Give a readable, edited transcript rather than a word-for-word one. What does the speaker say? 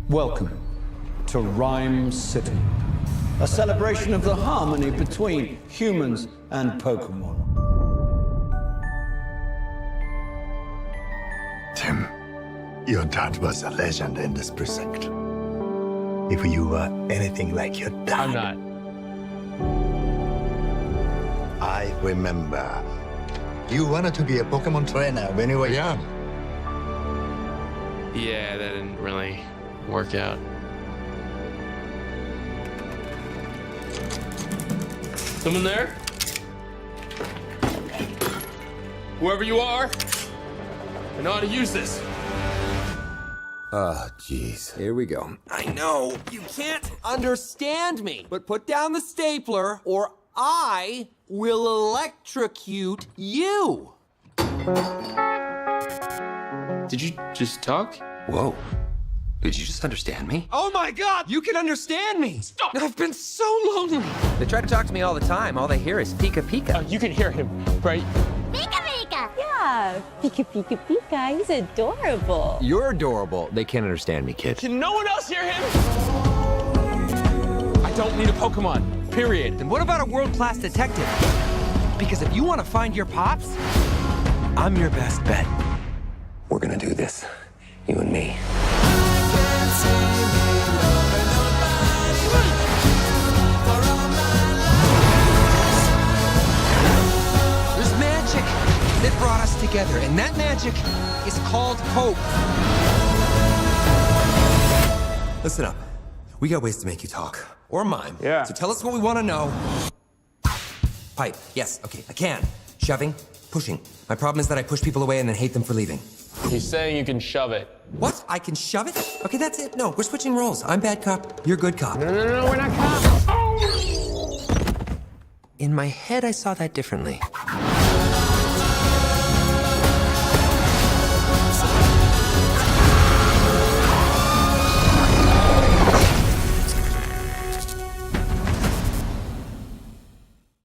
Welcome to Rhyme City, a celebration of the harmony between humans and Pokemon. Tim, your dad was a legend in this precinct. If you were anything like your dad... I'm not. I remember. You wanted to be a Pokemon trainer when you were young. Yeah, that didn't really work out. Someone there? Whoever you are, I know how to use this. Jeez. Here we go. I know you can't understand me, but put down the stapler or I will electrocute you. Did you just talk? Whoa. Did you just understand me? Oh my God, you can understand me. Stop. I've been so lonely. They try to talk to me all the time. All they hear is Pika Pika. You can hear him, right? Pika Pika! Yeah, Pika Pika Pika, he's adorable. You're adorable. They can't understand me, kid. Can no one else hear him? I don't need a Pokemon, period. Then what about a world-class detective? Because if you want to find your pops, I'm your best bet. We're gonna do this. You and me. There's magic that brought us together, and that magic is called hope. Listen up. We got ways to make you talk. Or mime. Yeah. So tell us what we want to know. Pipe. Yes. Okay. I can. Shoving. Pushing. My problem is that I push people away and then hate them for leaving. He's saying you can shove it. What? I can shove it? Okay, that's it. No, we're switching roles. I'm bad cop. You're good cop. No, we're not cops. In my head, I saw that differently.